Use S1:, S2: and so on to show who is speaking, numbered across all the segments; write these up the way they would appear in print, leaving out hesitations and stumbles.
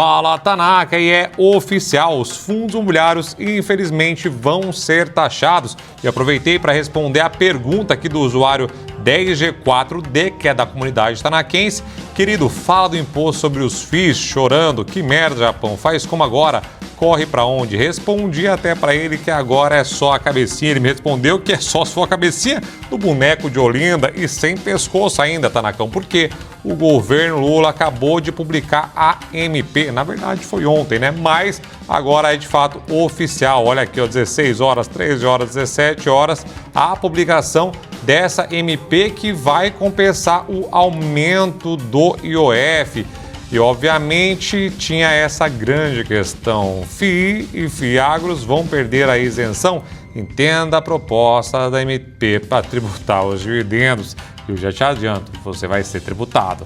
S1: Fala, Tanaka, e é oficial, os fundos imobiliários infelizmente vão ser taxados. E aproveitei para responder a pergunta aqui do usuário 10G4D, que é da comunidade tanaquense. Querido, fala do imposto sobre os FIIs, chorando, que merda, Japão, faz como agora? Corre para onde? Respondi até para ele que agora é só a cabecinha. Ele me respondeu que é só sua cabecinha do boneco de Olinda e sem pescoço ainda, Tanacão, porque o governo Lula acabou de publicar a MP. Na verdade foi ontem, né? Mas agora é de fato oficial. Olha aqui, ó, 16 horas, 13 horas, 17 horas, a publicação dessa MP que vai compensar o aumento do IOF. E, obviamente, tinha essa grande questão. FII e FIAGROS vão perder a isenção? Entenda a proposta da MP para tributar os dividendos. Eu já te adianto, você vai ser tributado.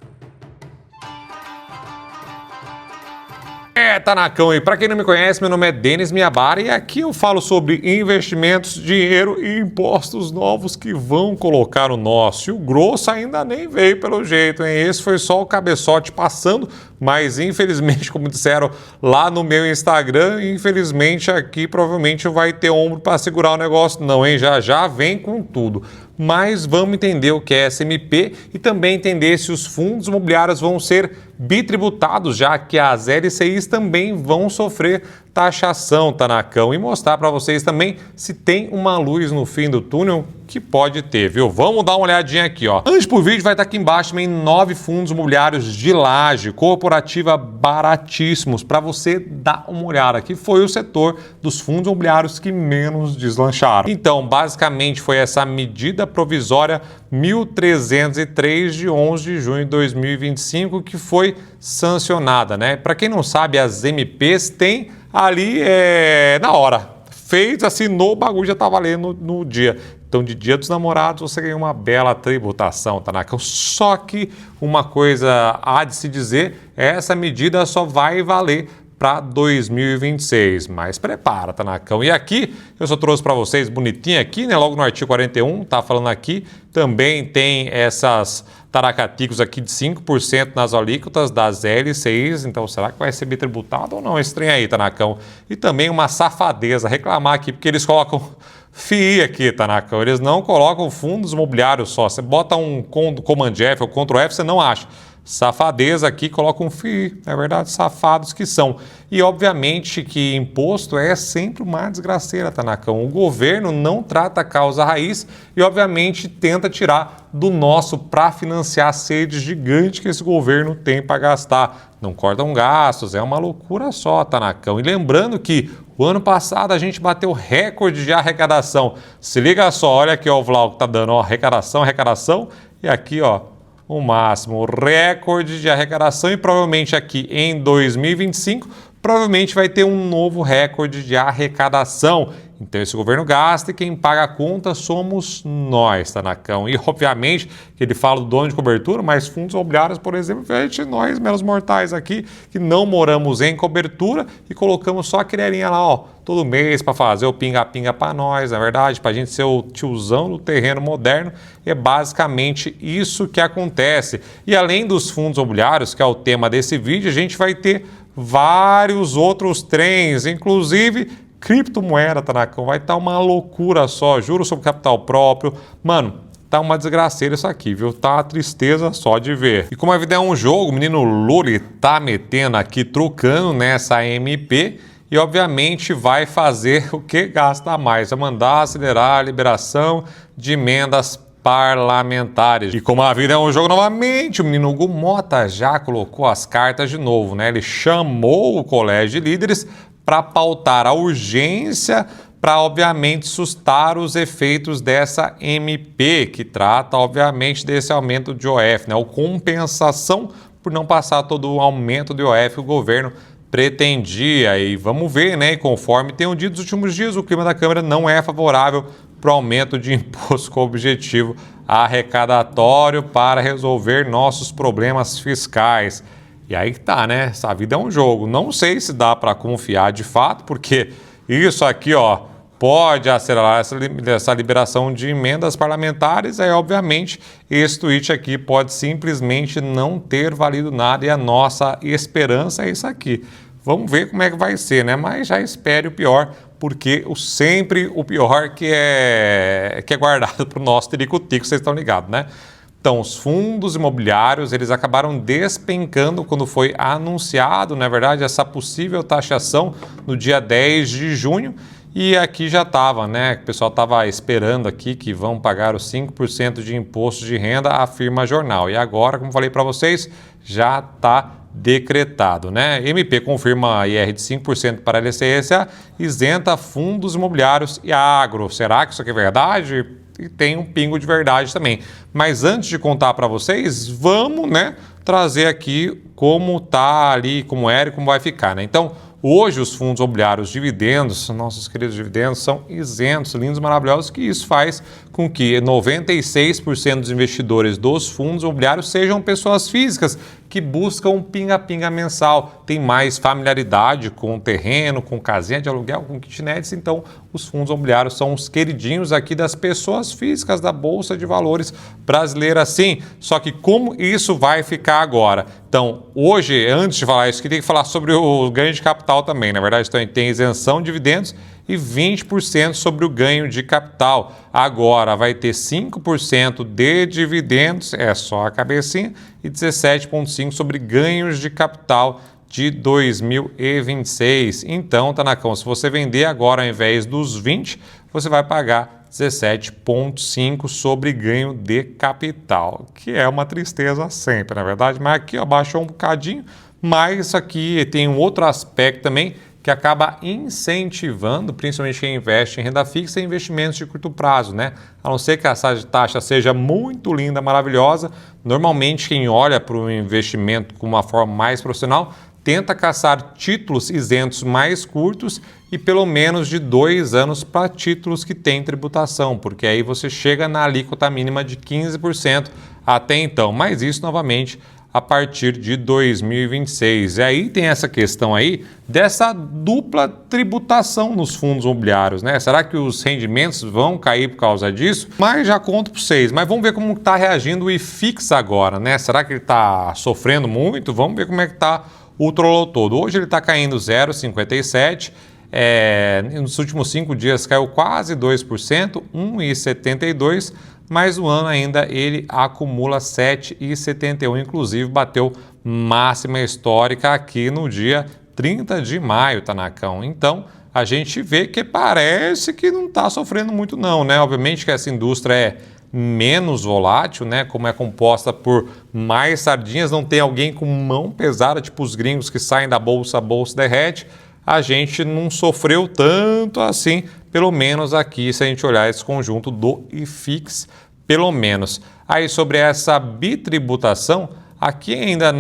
S1: Tanacão, e para quem não me conhece, meu nome é Denis Miyabara e aqui eu falo sobre investimentos, dinheiro e impostos novos que vão colocar o nosso. E o grosso ainda nem veio pelo jeito, hein? Esse foi só o cabeçote passando, mas infelizmente, como disseram lá no meu Instagram, infelizmente aqui provavelmente vai ter ombro para segurar o negócio não, hein? Já vem com tudo. Mas vamos entender o que é SMP e também entender se os fundos imobiliários vão ser bitributados, já que as LCIs também vão sofrer taxação, Tanacão, e mostrar para vocês também se tem uma luz no fim do túnel, que pode ter, viu? Vamos dar uma olhadinha aqui, ó. Antes pro vídeo vai estar aqui embaixo também 9 fundos imobiliários de laje, corporativa baratíssimos, para você dar uma olhada. Aqui foi o setor dos fundos imobiliários que menos deslancharam. Então, basicamente foi essa medida provisória 1303 de 11 de junho de 2025 que foi sancionada, né? Para quem não sabe, as MPs têm ali na hora. Fez, assinou, o bagulho já está valendo no dia. Então, de Dia dos Namorados, você ganhou uma bela tributação, Tanaka. Só que uma coisa há de se dizer, essa medida só vai valer para 2026, mas prepara, Tanacão. E aqui, eu só trouxe para vocês bonitinho aqui, né? Logo no artigo 41, tá falando aqui, também tem essas taracaticos aqui de 5% nas alíquotas das LCIs, então será que vai ser bitributado ou não esse trem aí, Tanacão? E também uma safadeza, reclamar aqui, porque eles colocam FII aqui, Tanacão, eles não colocam fundos imobiliários só, você bota um Command F ou Ctrl F, você não acha. Safadeza aqui, coloca um FII, é verdade, safados que são. E obviamente que imposto é sempre uma desgraceira, Tanacão. O governo não trata a causa raiz e obviamente tenta tirar do nosso para financiar a sede gigante que esse governo tem para gastar. Não cortam gastos, é uma loucura só, Tanacão. E lembrando que o ano passado a gente bateu recorde de arrecadação. Se liga só, olha aqui ó, o vlog que tá dando, ó, arrecadação, e aqui ó, o máximo, recorde de arrecadação e provavelmente aqui em 2025, provavelmente vai ter um novo recorde de arrecadação. Então esse governo gasta e quem paga a conta somos nós, Tanacão. E obviamente que ele fala do dono de cobertura, mas fundos imobiliários, por exemplo, nós meros mortais aqui, que não moramos em cobertura e colocamos só a criarinha lá, ó, todo mês para fazer o pinga-pinga para nós, na verdade, para a gente ser o tiozão do terreno moderno. É basicamente isso que acontece. E além dos fundos imobiliários, que é o tema desse vídeo, a gente vai ter vários outros trens, inclusive criptomoeda, Tanacão, vai estar uma loucura só, juros sobre capital próprio, mano, tá uma desgraceira isso aqui, viu? Tá uma tristeza só de ver. E como a vida é um jogo, o menino Lula tá metendo aqui, trocando nessa MP e obviamente vai fazer o que gasta mais, vai mandar acelerar a liberação de emendas parlamentares. E como a vida é um jogo novamente, o menino Hugo Mota já colocou as cartas de novo, né? Ele chamou o colégio de líderes para pautar a urgência para, obviamente, sustar os efeitos dessa MP, que trata, obviamente, desse aumento de IOF, né? Ou compensação por não passar todo o aumento do IOF que o governo pretendia. E vamos ver, né? E conforme tem dito nos últimos dias, o clima da Câmara não é favorável para o aumento de imposto com objetivo arrecadatório para resolver nossos problemas fiscais. E aí que tá, né? Essa vida é um jogo. Não sei se dá para confiar de fato, porque isso aqui, ó, pode acelerar essa liberação de emendas parlamentares, aí obviamente esse tweet aqui pode simplesmente não ter valido nada e a nossa esperança é isso aqui. Vamos ver como é que vai ser, né? Mas já espere o pior, porque sempre o pior que é guardado para o nosso tico-tico, vocês estão ligados, né? Então, os fundos imobiliários, eles acabaram despencando quando foi anunciado, na verdade, essa possível taxação no dia 10 de junho. E aqui já estava, né? O pessoal estava esperando aqui que vão pagar os 5% de imposto de renda, afirma a jornal. E agora, como falei para vocês, já está decretado, né? MP confirma IR de 5% para a LCSA, isenta fundos imobiliários e agro. Será que isso aqui é verdade? E tem um pingo de verdade também. Mas antes de contar para vocês, vamos, né, trazer aqui como tá ali, como era e como vai ficar, né? Então, hoje os fundos imobiliários dividendos, nossos queridos dividendos, são isentos, lindos, maravilhosos, que isso faz com que 96% dos investidores dos fundos imobiliários sejam pessoas físicas que buscam um pinga-pinga mensal, tem mais familiaridade com o terreno, com casinha de aluguel, com kitnets, então os fundos imobiliários são os queridinhos aqui das pessoas físicas da Bolsa de Valores brasileira, sim. Só que como isso vai ficar agora? Então, hoje, antes de falar isso, tem que falar sobre o ganho de capital também, na verdade, então, tem isenção de dividendos e 20% sobre o ganho de capital. Agora vai ter 5% de dividendos, é só a cabecinha, e 17,5% sobre ganhos de capital de 2026. Então, Tanacão, se você vender agora ao invés dos 20, você vai pagar 17,5% sobre ganho de capital, que é uma tristeza sempre, na verdade, mas aqui ó, baixou um bocadinho, mas aqui tem um outro aspecto também, que acaba incentivando, principalmente quem investe em renda fixa, investimentos de curto prazo, né? A não ser que a taxa seja muito linda, maravilhosa, normalmente quem olha para o investimento com uma forma mais profissional tenta caçar títulos isentos mais curtos e pelo menos de 2 anos para títulos que têm tributação, porque aí você chega na alíquota mínima de 15% até então, mas isso novamente a partir de 2026. E aí tem essa questão aí dessa dupla tributação nos fundos imobiliários, né? Será que os rendimentos vão cair por causa disso? Mas já conto para vocês. Mas vamos ver como está reagindo o IFIX agora, né? Será que ele está sofrendo muito? Vamos ver como é que está o trollo todo. Hoje ele está caindo 0,57%. Nos últimos 5 dias caiu quase 2%, 1,72%. Mas o ano ainda ele acumula 7,71, inclusive bateu máxima histórica aqui no dia 30 de maio, Tanacão. Então, a gente vê que parece que não está sofrendo muito não, né? Obviamente que essa indústria é menos volátil, né? Como é composta por mais sardinhas, não tem alguém com mão pesada, tipo os gringos que saem da bolsa, a bolsa derrete. A gente não sofreu tanto assim, pelo menos aqui, se a gente olhar esse conjunto do IFIX, pelo menos. Aí sobre essa bitributação, aqui ainda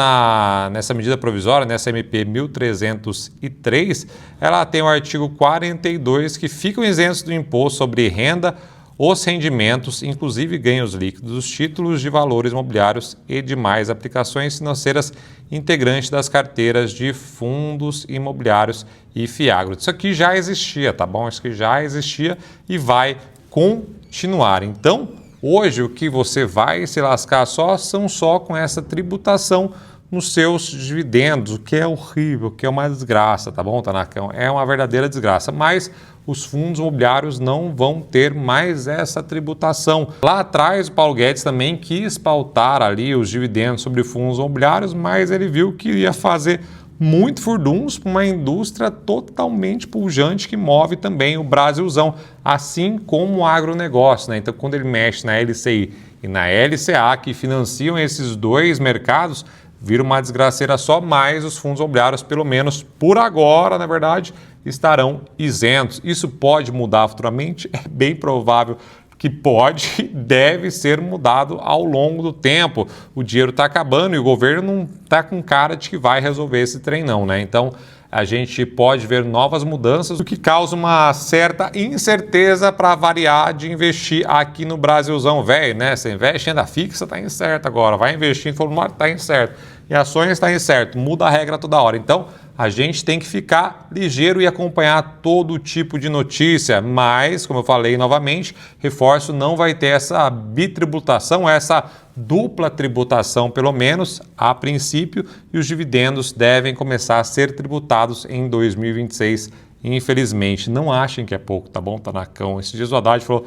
S1: nessa medida provisória, nessa MP 1303, ela tem o artigo 42 que ficam isentos do imposto sobre renda, os rendimentos, inclusive ganhos líquidos, dos títulos de valores imobiliários e demais aplicações financeiras integrantes das carteiras de fundos imobiliários e fiagro. Isso aqui já existia, tá bom? Isso aqui já existia e vai continuar. Então, hoje o que você vai se lascar são com essa tributação nos seus dividendos, o que é horrível, o que é uma desgraça, tá bom, Tanacão? É uma verdadeira desgraça, mas os fundos imobiliários não vão ter mais essa tributação. Lá atrás, o Paulo Guedes também quis pautar ali os dividendos sobre fundos imobiliários, mas ele viu que ia fazer muito furduns para uma indústria totalmente pujante que move também o Brasilzão, assim como o agronegócio, né? Então, quando ele mexe na LCI e na LCA, que financiam esses dois mercados, vira uma desgraceira só, mas os fundos imobiliários, pelo menos por agora, na verdade, estarão isentos. Isso pode mudar futuramente? É bem provável que pode e deve ser mudado ao longo do tempo. O dinheiro está acabando e o governo não está com cara de que vai resolver esse trem não, né? Então, a gente pode ver novas mudanças, o que causa uma certa incerteza para variar de investir aqui no Brasilzão velho, né? Você investe em renda fixa, tá incerto agora, vai investir em fundo imobiliário, tá incerto, em ações tá incerto, muda a regra toda hora. Então, a gente tem que ficar ligeiro e acompanhar todo tipo de notícia, mas, como eu falei novamente, reforço, não vai ter essa bitributação, essa dupla tributação, pelo menos a princípio, e os dividendos devem começar a ser tributados em 2026. Infelizmente, não achem que é pouco, tá bom, Tanacão? Esses dias o Haddad falou,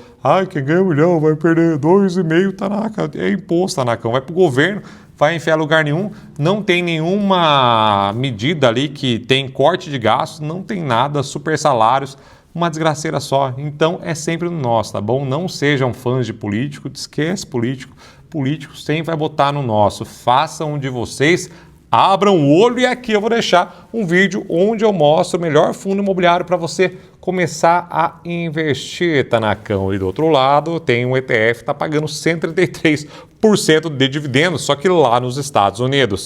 S1: quem ganha 1 milhão vai perder 2,5, Tanaka, é imposto, Tanacão, vai pro governo, vai enfiar lugar nenhum, não tem nenhuma medida ali que tem corte de gastos, não tem nada, super salários, uma desgraceira só. Então é sempre no nosso, tá bom? Não sejam fãs de político, esquece político, político sempre vai botar no nosso. Façam um de vocês, abram o olho, e aqui eu vou deixar um vídeo onde eu mostro o melhor fundo imobiliário para você começar a investir, Tanacão. E do outro lado tem um ETF que está pagando 133% de dividendos, só que lá nos Estados Unidos.